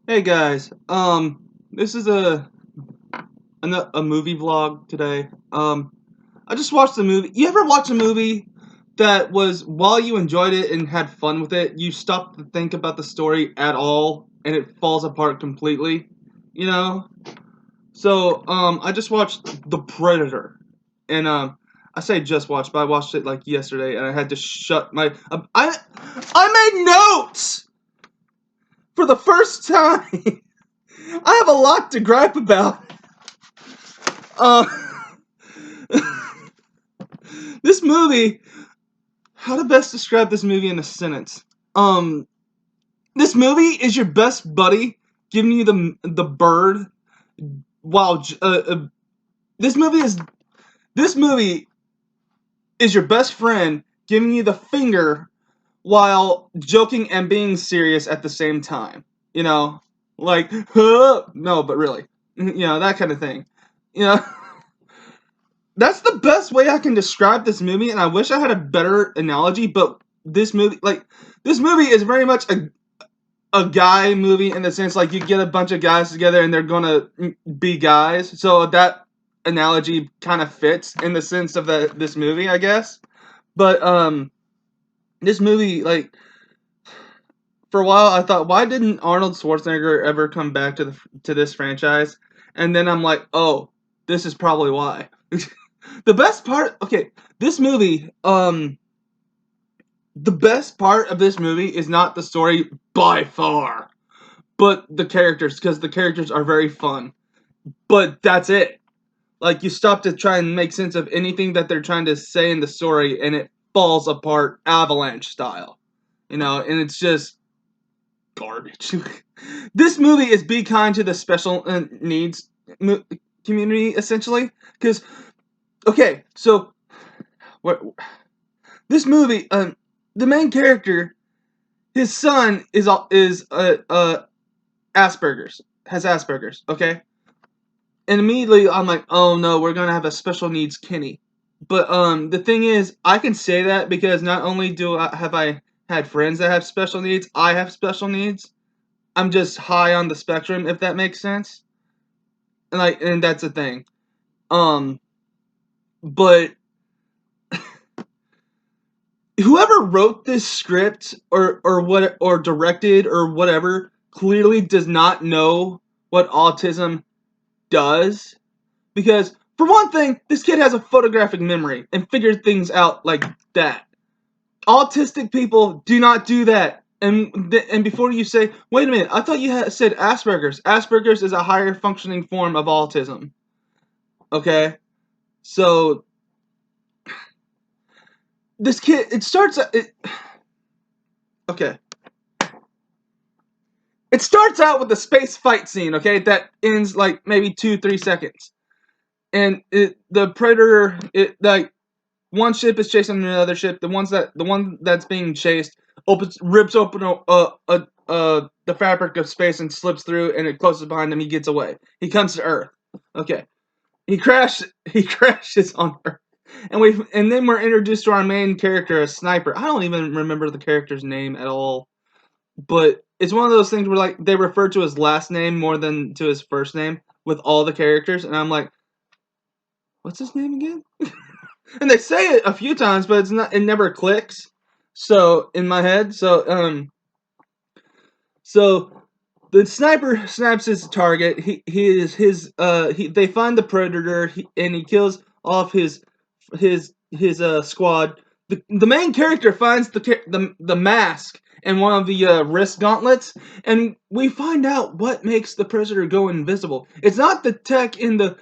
Hey guys, this is a movie vlog today. I just watched a movie. You ever watch a movie that was while you enjoyed it and had fun with it, you stopped to think about the story at all and it falls apart completely? You know? So, I just watched The Predator, and I say just watched, but I watched it like yesterday, and I had to shut my. I made notes for the first time. I have a lot to gripe about. Uh, this movie. How to best describe this movie in a sentence? Um, this movie is your best buddy giving you the bird while this movie is this movie is your best friend giving you the finger while joking and being serious at the same time. You know, like huh? No, but really, that kind of thing. You know. That's the best way I can describe this movie, and I wish I had a better analogy, but this movie is very much a guy movie in the sense like you get a bunch of guys together and they're gonna be guys. So that analogy kind of fits in the sense of this movie, I guess. But this movie, like, for a while I thought, why didn't Arnold Schwarzenegger ever come back to this franchise? And then I'm like, oh, this is probably why. The best part, okay, this movie, the best part of this movie is not the story by far, but the characters, because the characters are very fun. But that's it. Like, you stop to try and make sense of anything that they're trying to say in the story, and it falls apart avalanche style. And it's just garbage. This movie is be kind to the special needs community, essentially. Because, okay, so what this movie, the main character, his son is Asperger's, has Asperger's, okay? And immediately I'm like, oh no, we're gonna have a special needs Kenny. But the thing is, I can say that because not only have I had friends that have special needs, I have special needs. I'm just high on the spectrum, if that makes sense. And that's the thing. Um, but whoever wrote this script or directed or whatever clearly does not know what autism does, because for one thing, this kid has a photographic memory and figured things out like that. Autistic people do not do that. And before you say, wait a minute, I thought you said Asperger's. Asperger's is a higher functioning form of autism. Okay, so this kid, it starts. Okay, it starts out with a space fight scene. Okay, that ends like maybe 2-3 seconds, and the predator, like, one ship is chasing another ship. The one that's being chased rips open the fabric of space and slips through, and it closes behind him. He gets away. He comes to Earth. Okay, He crashes on Earth, and then we're introduced to our main character, a sniper. I don't even remember the character's name at all, but it's one of those things where like they refer to his last name more than to his first name with all the characters, and I'm like, what's his name again? And they say it a few times, but it never clicks. So in my head, so the sniper snaps his target. They find the predator, and he kills off his squad. The main character finds the mask and one of the wrist gauntlets, and we find out what makes the predator go invisible. It's not the tech in the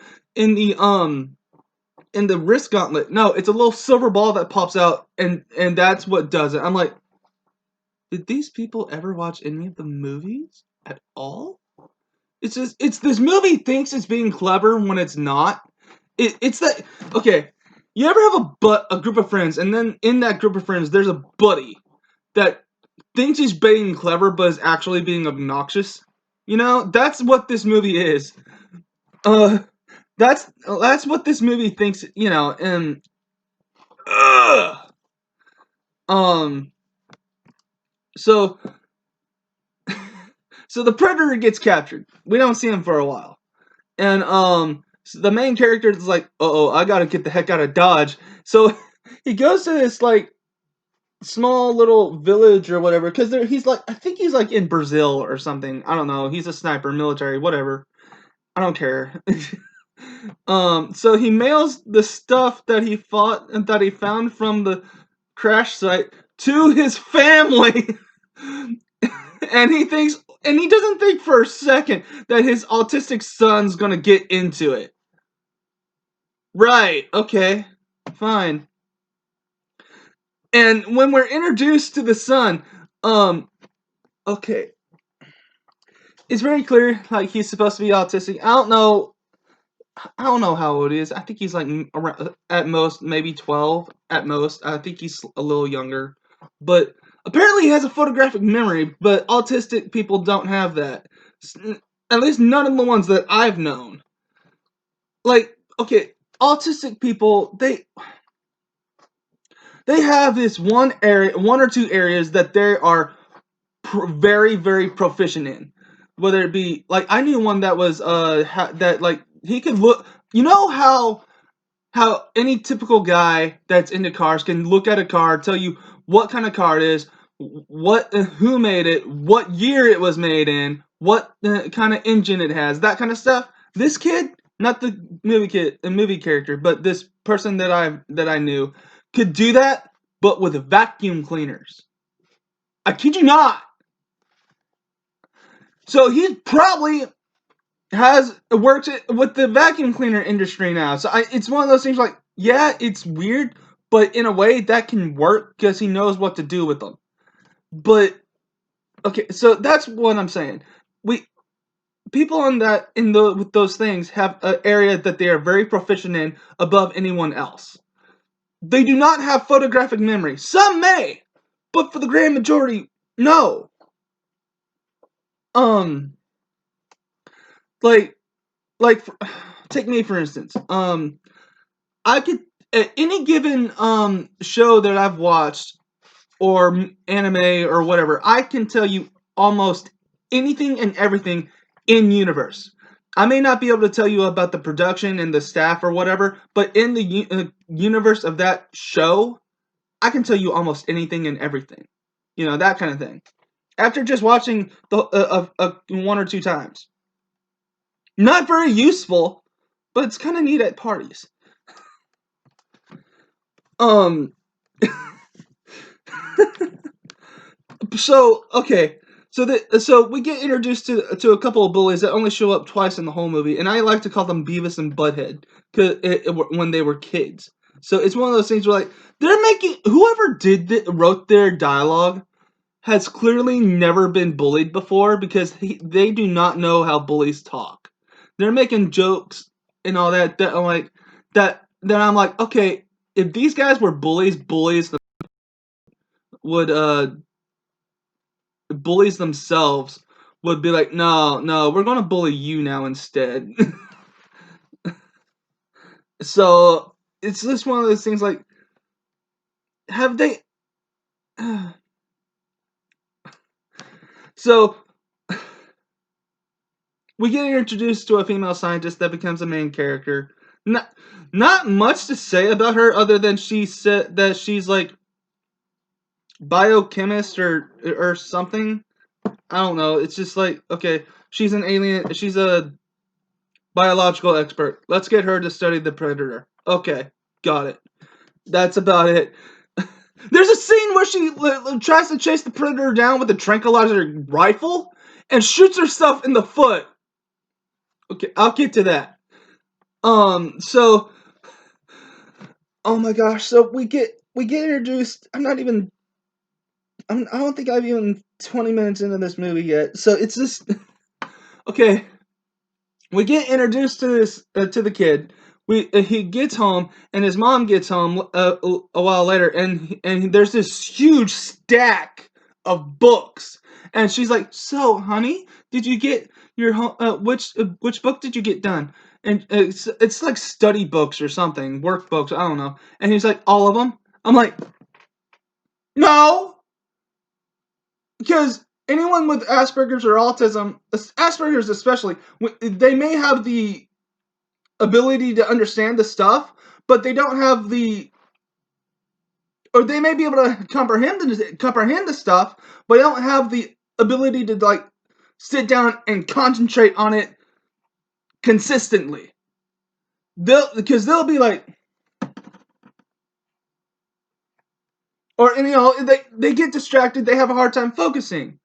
wrist gauntlet. No, it's a little silver ball that pops out, and that's what does it. I'm like, did these people ever watch any of the movies at all? It's this movie thinks it's being clever when it's not. It's that, okay. You ever have a group of friends, and then in that group of friends, there's a buddy that thinks he's being clever, but is actually being obnoxious. That's what this movie is. Uh, that's what this movie thinks. And ugh. Um, so So the Predator gets captured. We don't see him for a while. And so the main character is like, uh-oh, I gotta get the heck out of Dodge. So he goes to this like small little village or whatever, because he's like, I think he's like in Brazil or something. I don't know. He's a sniper, military, whatever. I don't care. So he mails the stuff that he fought and that he found from the crash site to his family. And he thinks, and he doesn't think for a second that his autistic son's gonna get into it. Right, okay, fine. And when we're introduced to the son, okay, it's very clear, like, he's supposed to be autistic. I don't know how old he is. I think he's like around, at most maybe 12 at most. I think he's a little younger, but apparently he has a photographic memory. But autistic people don't have that. At least none of the ones that I've known. Like, okay, autistic people, they have this one or two areas that they are very, very proficient in. Whether it be like, I knew one that was that like he could look. You know how any typical guy that's into cars can look at a car, tell you what kind of car it is, who made it, what year it was made in, what kind of engine it has, that kind of stuff. This kid, not the movie character, but this person that I knew, could do that, but with vacuum cleaners. I kid you not. So he probably works with the vacuum cleaner industry now. So it's one of those things like, yeah, it's weird, but in a way that can work because he knows what to do with them. But okay, so that's what I'm saying. People with those things have an area that they are very proficient in above anyone else. They do not have photographic memory. Some may, but for the grand majority, no. Like take me for instance. I could, at any given show that I've watched or anime or whatever, I can tell you almost anything and everything in universe. I may not be able to tell you about the production and the staff or whatever, but in the universe of that show, I can tell you almost anything and everything. You know, that kind of thing. After just watching the one or two times. Not very useful, but it's kind of neat at parties. So okay, so we get introduced to a couple of bullies that only show up twice in the whole movie, and I like to call them Beavis and Butthead when they were kids. So it's one of those things where like they're making whoever wrote their dialogue has clearly never been bullied before because they do not know how bullies talk. They're making jokes and all that I'm like Then I'm like, okay, if these guys were bullies would bullies themselves would be like, no, we're gonna bully you now instead. So it's just one of those things like, have they? So we get introduced to a female scientist that becomes a main character. Not much to say about her other than she said that she's like biochemist or something. I don't know. It's just like, okay, she's an alien. She's a biological expert. Let's get her to study the predator. Okay, got it. That's about it. There's a scene where she tries to chase the predator down with a tranquilizer rifle and shoots herself in the foot. Okay, I'll get to that. So, oh my gosh, so we get introduced. I don't think I'm even 20 minutes into this movie yet. So it's just okay. We get introduced to this to the kid. He gets home and his mom gets home a while later, and there's this huge stack of books, and she's like, "So, honey, did you get your which book did you get done?" And it's like study books or something, workbooks, I don't know. And he's like, "All of them?" I'm like, "No," because anyone with Asperger's or autism, Asperger's especially, they may have the ability to understand the stuff, but they don't have or they may be able to comprehend the stuff, but they don't have the ability to like sit down and concentrate on it consistently. Because they'll be like, or they get distracted. They have a hard time focusing.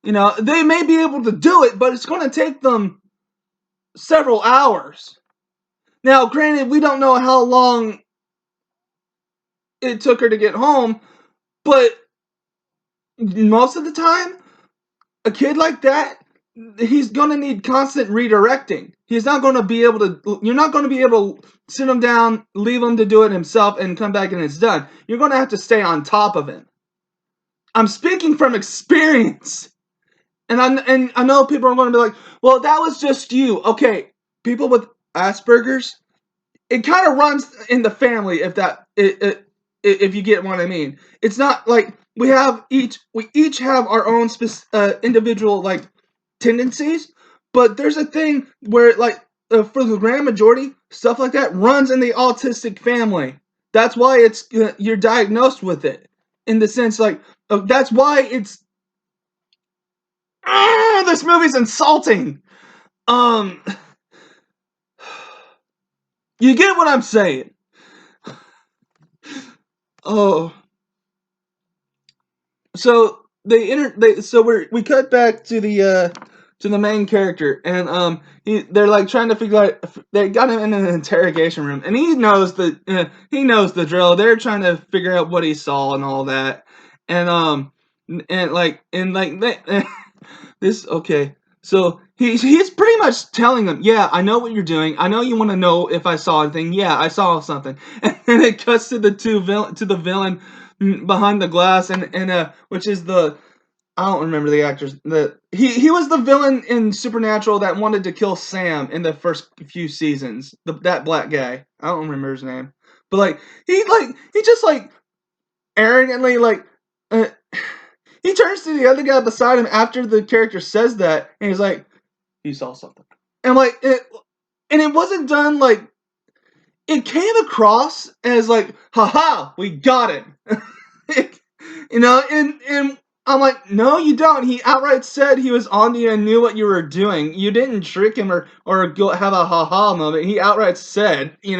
They may be able to do it, but it's going to take them several hours. Now, granted, we don't know how long it took her to get home, but most of the time, a kid like that, he's going to need constant redirecting. He's not going to be able to, you're not going to be able to sit him down, leave him to do it himself, and come back and it's done. You're going to have to stay on top of him. I'm speaking from experience. And I know people are going to be like, well, that was just you. Okay, people with Asperger's, it kind of runs in the family, if you get what I mean. It's not like we each have our own individual like tendencies, but there's a thing where like for the grand majority, stuff like that runs in the autistic family. That's why you're diagnosed with it, in the sense like that's why it's. This movie's insulting. You get what I'm saying? Oh. So we cut back to the main character, and they're like trying to figure out. They got him in an interrogation room, and he knows the drill. They're trying to figure out what he saw and all that, and this okay. So he's pretty much telling them, yeah, I know what you're doing. I know you want to know if I saw anything. Yeah, I saw something. And then it cuts to the villain behind the glass, and which is I don't remember the actors. He was the villain in Supernatural that wanted to kill Sam in the first few seasons. That black guy. I don't remember his name. But he just arrogantly he turns to the other guy beside him after the character says that, and he's like, "You saw something." And it wasn't done it came across as "Haha, we got him." And I'm like, "No, you don't." He outright said he was on you and knew what you were doing. You didn't trick him or go have a haha moment. He outright said, it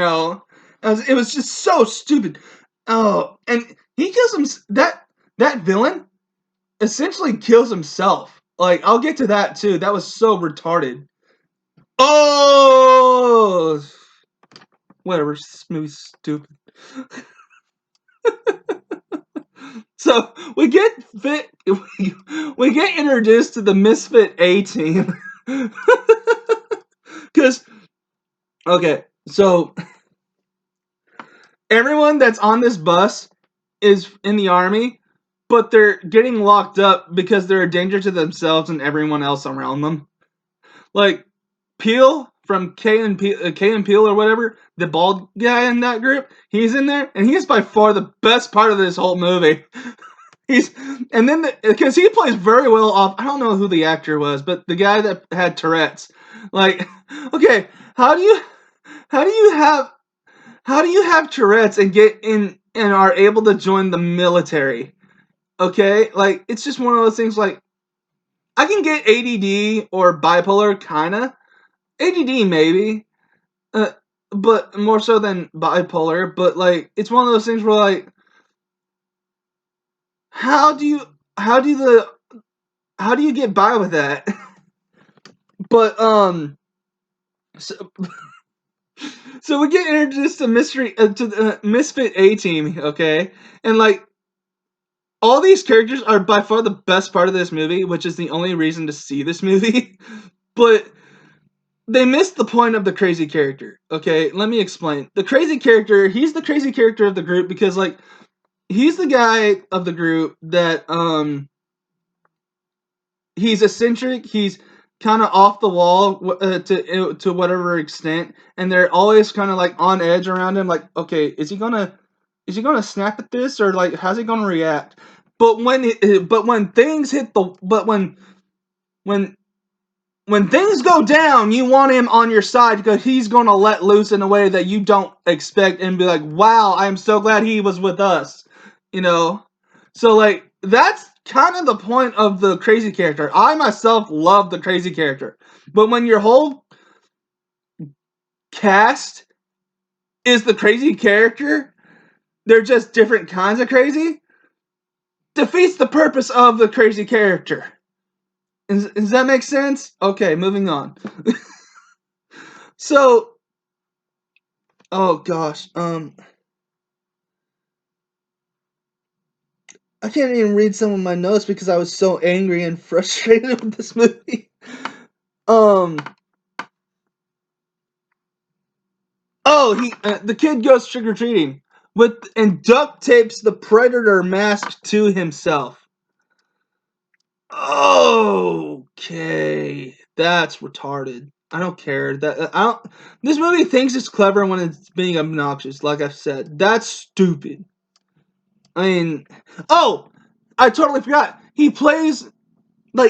was just so stupid. Oh, and he kills him. That villain essentially kills himself. I'll get to that too. That was so retarded. Oh, whatever. This movie's stupid. So we get introduced to the Misfit A-Team. Because okay, so everyone that's on this bus is in the army, but they're getting locked up because they're a danger to themselves and everyone else around them. Like Peele from Key and Peele or whatever, the bald guy in that group, he's in there, and he's by far the best part of this whole movie. Because he plays very well off. I don't know who the actor was, but the guy that had Tourette's. Okay, how do you have Tourette's and get in and are able to join the military? Okay, it's just one of those things. I can get ADD or bipolar, kinda. ADD maybe, but more so than bipolar. But it's one of those things where how do you get by with that? But so we get introduced to the Misfit A-Team, okay, and all these characters are by far the best part of this movie, which is the only reason to see this movie. But they missed the point of the crazy character. Okay, let me explain. The crazy character, he's the crazy character of the group because he's the guy of the group that he's eccentric, he's kind of off the wall to whatever extent, and they're always kind of on edge around him. Okay, is he gonna snap at this, or how's he gonna react? But when things hit the when when things go down, you want him on your side because he's going to let loose in a way that you don't expect and be like, wow, I'm so glad he was with us. You know? So, like, that's kind of the point of the crazy character. I myself love the crazy character. But when your whole cast is the crazy character, they're just different kinds of crazy, defeats the purpose of the crazy character. Does that make sense? Okay, moving on. So, oh gosh, I can't even read some of my notes because I was so angry and frustrated with this movie. The kid goes trick or treating and duct tapes the predator mask to himself. Okay, that's retarded. I don't care. This movie thinks it's clever when it's being obnoxious. Like I've said, that's stupid. I mean, I totally forgot. He plays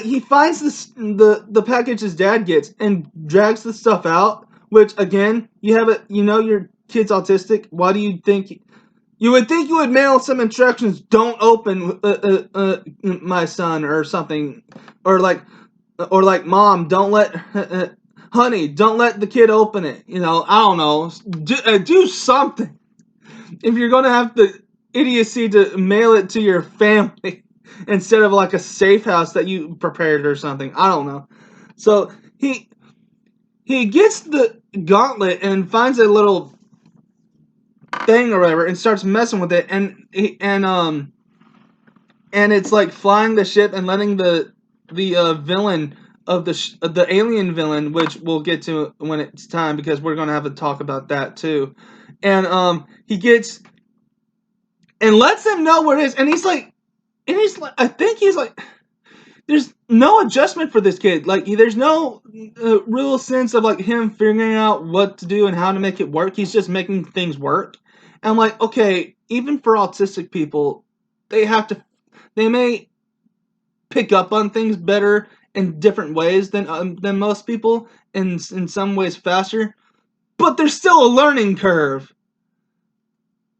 he finds the package his dad gets and drags the stuff out. Which again, your kid's autistic. Why do you think? You would think you would mail some instructions. Don't open my son or something, or like mom, don't let honey, don't let the kid open it. I don't know. Do something if you're gonna have the idiocy to mail it to your family instead of like a safe house that you prepared or something. I don't know. So he gets the gauntlet and finds a little thing or whatever and starts messing with it and it's like flying the ship and letting the villain of the alien villain, which we'll get to when it's time because we're gonna have to talk about that too. And he gets and lets him know where it is, and he's like, I think he's like, there's no adjustment for this kid. Like, there's no real sense of like him figuring out what to do and how to make it work. He's just making things work. And I'm like, okay, even for autistic people, they may pick up on things better in different ways than most people, in some ways faster, but there's still a learning curve.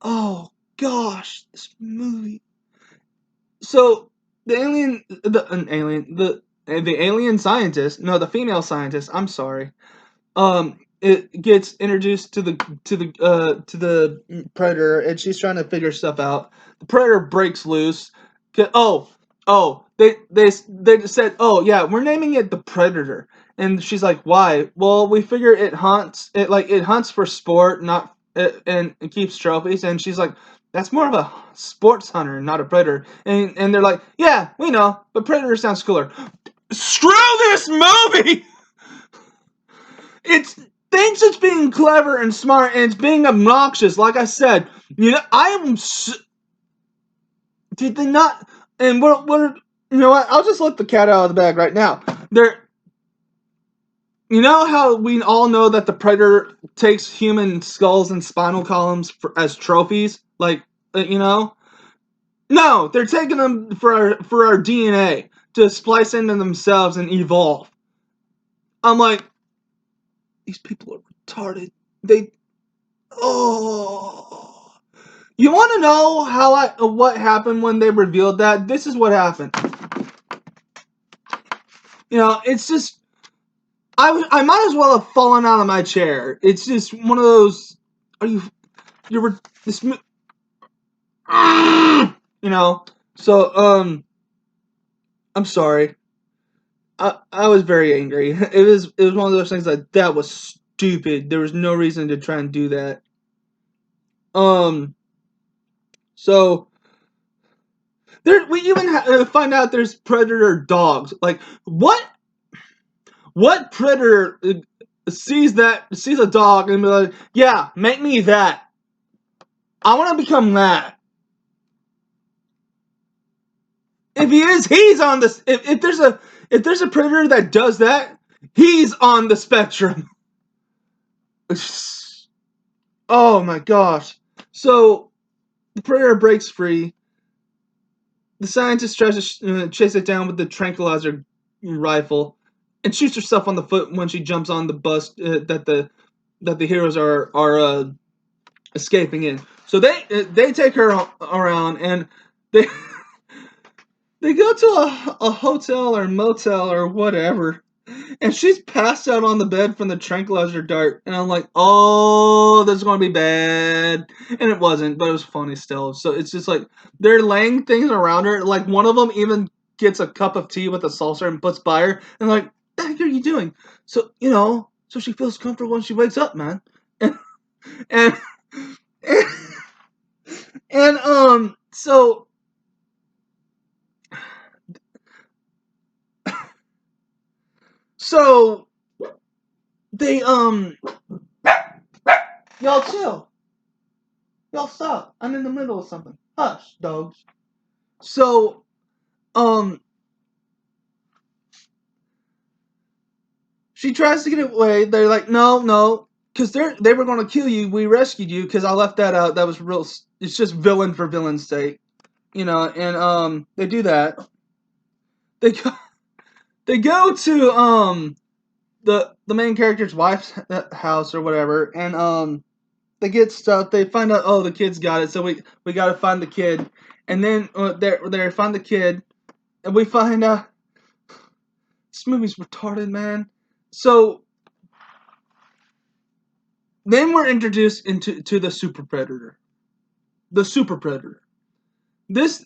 Oh gosh, this movie. So the alien scientist, no, the female scientist. I'm sorry. It gets introduced to the predator, and she's trying to figure stuff out. The predator breaks loose. They said, oh yeah, we're naming it the Predator, and she's like, why? Well, we figure it hunts. It hunts for sport, not and it keeps trophies. And she's like, that's more of a sports hunter, not a predator. And they're like, yeah, we know, but predator sounds cooler. Screw this movie. It thinks it's being clever and smart, and it's being obnoxious. Like I said, did they not? And what? You know what? I'll just let the cat out of the bag right now. You know how we all know that the predator takes human skulls and spinal columns as trophies, No, they're taking them for our DNA to splice into themselves and evolve. I'm like, these people are retarded. Oh. You want to know what happened when they revealed that? This is what happened. It's just I might as well have fallen out of my chair. It's just one of those. You're this. So I'm sorry. I was very angry. It was one of those things that was stupid. There was no reason to try and do that. So we even find out there's predator dogs. Like what predator sees a dog and be like, yeah, make me that. I want to become that. If he is, he's on this. If there's a predator that does that, he's on the spectrum. Oh my gosh. So the predator breaks free. the scientist tries to chase it down with the tranquilizer rifle, and shoots herself on the foot when she jumps on the bus that the heroes are escaping in. So they take her around, and they they go to a hotel or motel or whatever, and she's passed out on the bed from the tranquilizer dart, and I'm like, oh, this is gonna be bad, and it wasn't, but it was funny still. So it's just like they're laying things around her. Like one of them even gets a cup of tea with a saucer and puts by her, and like, what the heck are you doing? So so she feels comfortable when she wakes up, man. And and, so so they y'all chill, y'all stop. I'm in the middle of something. Hush, dogs. So um she tries to get away. They're like, no, because they were gonna kill you. We rescued you because I left that out. That was real. It's just villain for villain's sake, And they do that. They go, they go to the main character's wife's house or whatever, and they get stuff. They find out, oh, the kid's got it, so we got to find the kid, and then they find the kid, and we find out this movie's retarded, man. So then we're introduced to the super predator. The super predator. This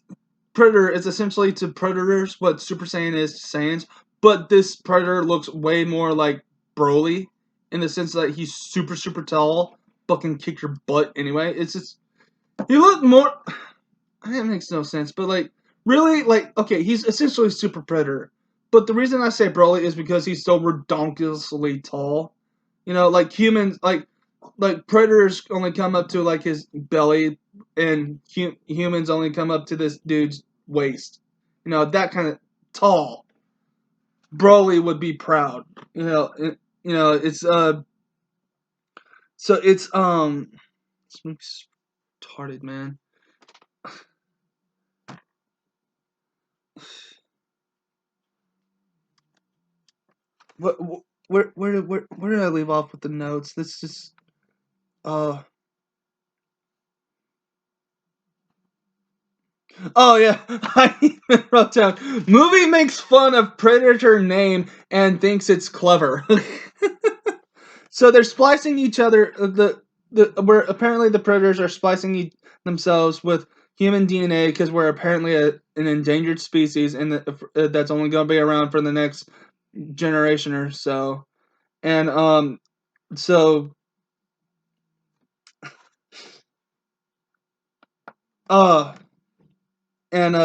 predator is essentially to predators what Super Saiyan is to Saiyans, but this predator looks way more like Broly in the sense that he's super super tall, but can kick your butt anyway. It's just he looked more. That makes no sense, but like really, like okay, he's essentially super predator. But the reason I say Broly is because he's so redonkulously tall. Like humans, like predators only come up to like his belly, and humans only come up to this dude's waist. That kind of tall. Broly would be proud. It's so this movie's retarded, man. What where did I leave off with the notes? This just uh oh yeah, I even wrote down movie makes fun of predator name and thinks it's clever. So they're splicing each other. Where apparently the predators are splicing themselves with human DNA because we're apparently an endangered species, and that's only going to be around for the next generation or so. And so uh, and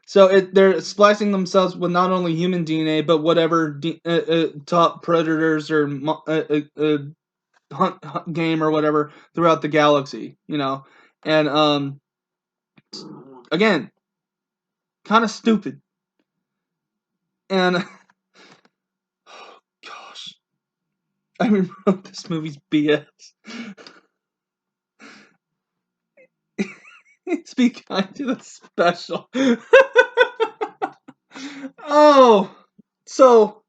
so they're splicing themselves with not only human DNA but whatever top predators or hunt game or whatever throughout the galaxy, and again, kind of stupid, and gosh, I remember this movie's BS. It's Be Kind to the Special. Oh, so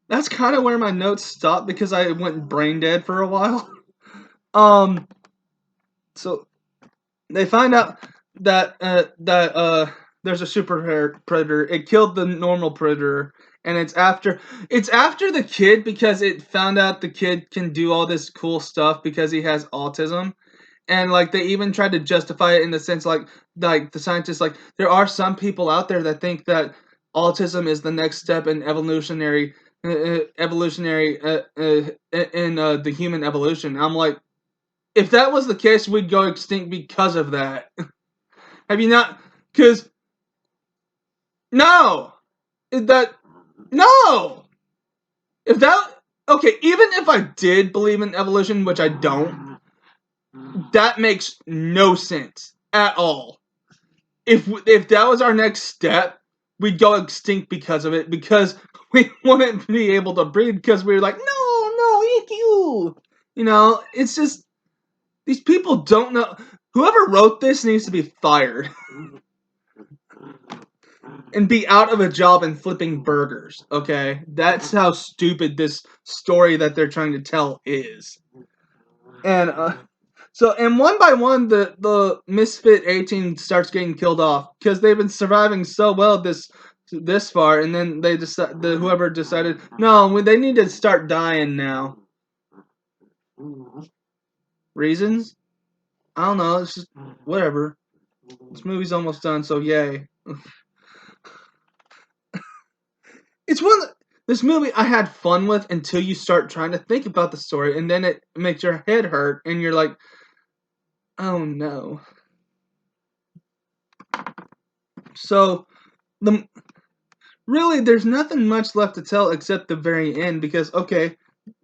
that's kind of where my notes stopped because I went brain dead for a while. Um, so they find out that there's a super predator. It killed the normal predator, and it's after the kid because it found out the kid can do all this cool stuff because he has autism. And like they even tried to justify it in the sense like the scientists, like there are some people out there that think that autism is the next step in evolutionary in the human evolution. I'm like, if that was the case, we'd go extinct because of that. Have you not? Because no, that no. If that okay, even if I did believe in evolution, which I don't, that makes no sense at all. If that was our next step, we'd go extinct because of it, because we wouldn't be able to breed because we were like, no, eat you. It's just these people don't know. Whoever wrote this needs to be fired and be out of a job and flipping burgers. Okay, that's how stupid this story that they're trying to tell is. And so, and one by one, the Misfit 18 starts getting killed off because they've been surviving so well this far, and then they whoever decided no, they need to start dying now. Reasons? I don't know. It's just whatever. This movie's almost done, so yay. It's one. This movie I had fun with until you start trying to think about the story, and then it makes your head hurt, and you're like, oh no. So, really, there's nothing much left to tell except the very end, because okay,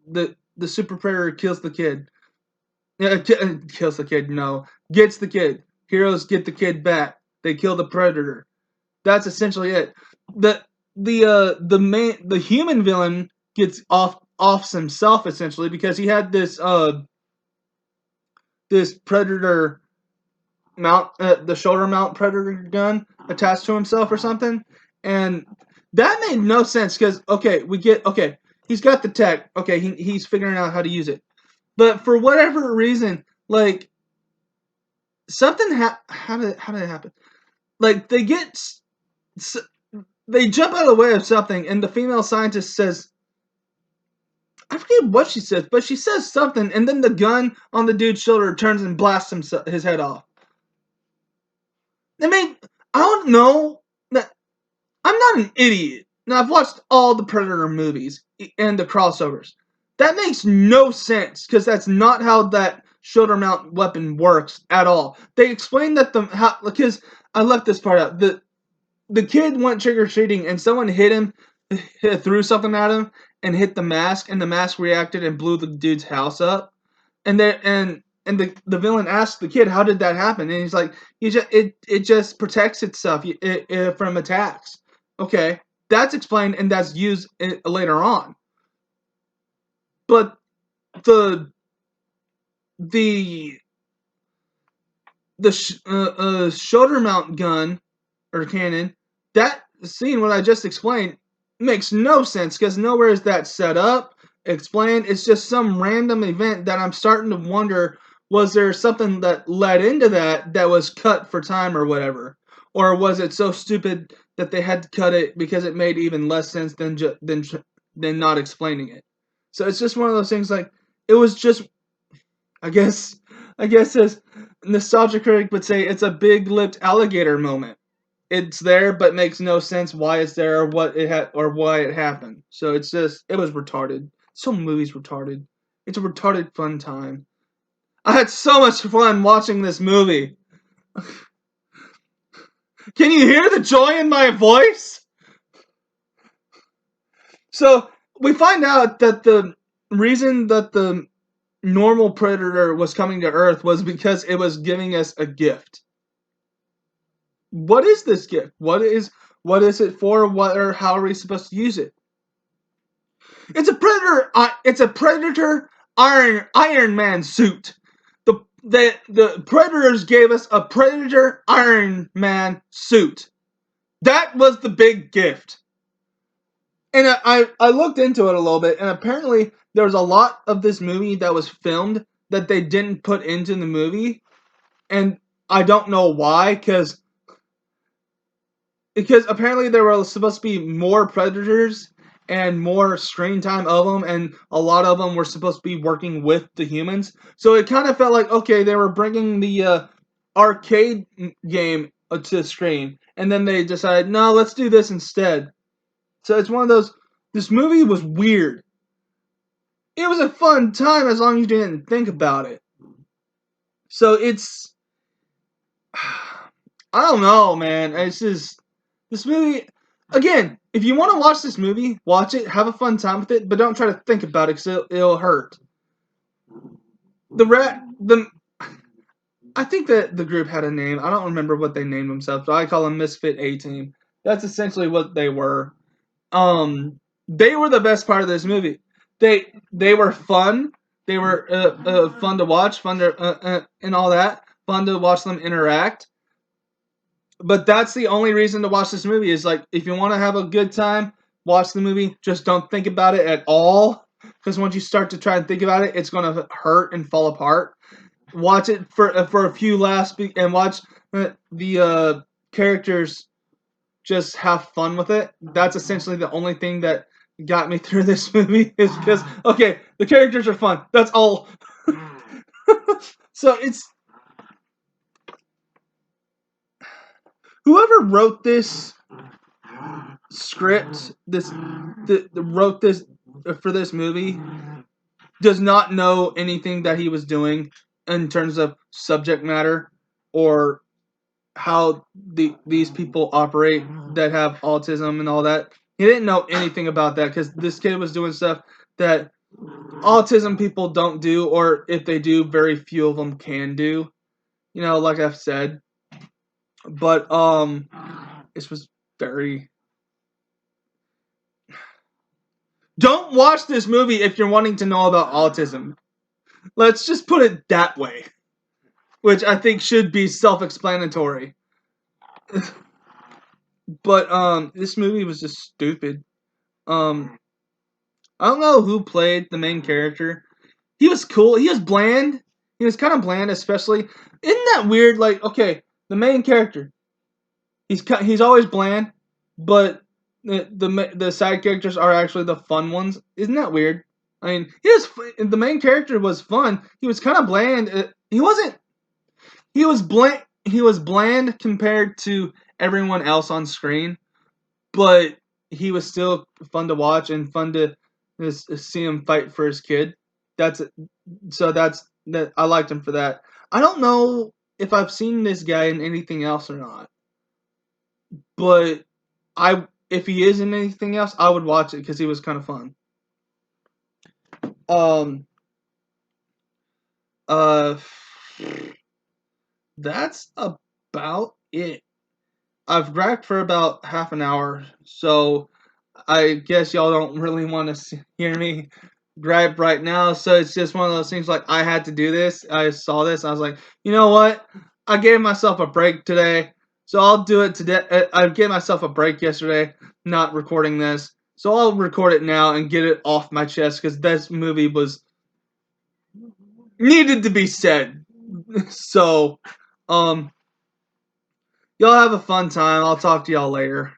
the super predator kills the kid. Yeah, kills the kid. No, gets the kid. Heroes get the kid back. They kill the predator. That's essentially it. The human villain gets off himself essentially because he had this predator mount, the shoulder mount predator gun attached to himself or something, and that made no sense because he's got the tech, he's figuring out how to use it, but for whatever reason, like something how did it happen? Like they jump out of the way of something, and the female scientist says, I forget what she says, but she says something, and then the gun on the dude's shoulder turns and blasts his head off. I mean, I don't know. I'm not an idiot. Now, I've watched all the Predator movies and the crossovers. That makes no sense, because that's not how that shoulder mount weapon works at all. They explain that because I left this part out. The kid went trick-or-treating, and someone threw something at him, and hit the mask, and the mask reacted and blew the dude's house up. And the villain asked the kid, "How did that happen?" And he's like, "It just protects itself from attacks." Okay, that's explained, and that's used later on. But the shoulder mount gun or cannon, that scene, what I just explained, makes no sense because nowhere is that set up, explained. It's just some random event that I'm starting to wonder, was there something that led into that was cut for time or whatever? Or was it so stupid that they had to cut it because it made even less sense than not explaining it? So it's just one of those things, like, it was just, I guess as nostalgia critic would say, it's a big-lipped alligator moment. It's there, but makes no sense why it's there or why it happened. So it was retarded. So movie's retarded. It's a retarded fun time. I had so much fun watching this movie. Can you hear the joy in my voice? So we find out that the reason that the normal predator was coming to Earth was because it was giving us a gift. What is this gift? What is it for? How are we supposed to use it? It's a predator. It's a predator Iron Man suit. The predators gave us a predator Iron Man suit. That was the big gift. And I looked into it a little bit, and apparently there was a lot of this movie that was filmed that they didn't put into the movie, and I don't know why, because apparently there were supposed to be more predators and more screen time of them, and a lot of them were supposed to be working with the humans. So it kind of felt like, okay, they were bringing the arcade game to the screen, and then they decided, no, let's do this instead. So it's one of those, this movie was weird. It was a fun time as long as you didn't think about it. So it's, I don't know, man. It's just, this movie, again, if you want to watch this movie, watch it, have a fun time with it, but don't try to think about it because it'll hurt. I think that the group had a name. I don't remember what they named themselves, but I call them Misfit A-Team. That's essentially what they were. They were the best part of this movie. They were fun. They were fun to watch, fun to and all that. fun to watch them interact. But that's the only reason to watch this movie is like if you want to have a good time, watch the movie. Just don't think about it at all, because once you start to try and think about it, it's gonna hurt and fall apart. Watch it for a few laughs and watch the characters just have fun with it. That's essentially the only thing that got me through this movie is because okay, the characters are fun. That's all. So it's whoever wrote this script, wrote this for this movie, does not know anything that he was doing in terms of subject matter or how these people operate that have autism and all that. He didn't know anything about that because this kid was doing stuff that autism people don't do, or if they do, very few of them can do. You know, like I've said. But this was very. Don't watch this movie if you're wanting to know about autism. Let's just put it that way, which I think should be self-explanatory. But this movie was just stupid. Um, I don't know who played the main character. He was cool. He was bland. He was kind of bland, especially. Isn't that weird? Like, okay, the main character, he's always bland, but the side characters are actually the fun ones. Isn't that weird? I mean, the main character was fun. He was kind of bland. He wasn't. He was bland. He was bland compared to everyone else on screen, but he was still fun to watch and fun to see him fight for his kid. That's that. I liked him for that. I don't know if I've seen this guy in anything else or not, but if he is in anything else, I would watch it because he was kind of fun. Um. Uh. That's about it. I've bragged for about half an hour, so I guess y'all don't really want to hear me gripe right now. So it's just one of those things like I had to do this. I saw this. I was like, you know what? I gave myself a break today, so I'll do it today. I gave myself a break yesterday, not recording this. So I'll record it now and get it off my chest because this movie was needed to be said. So, y'all have a fun time. I'll talk to y'all later.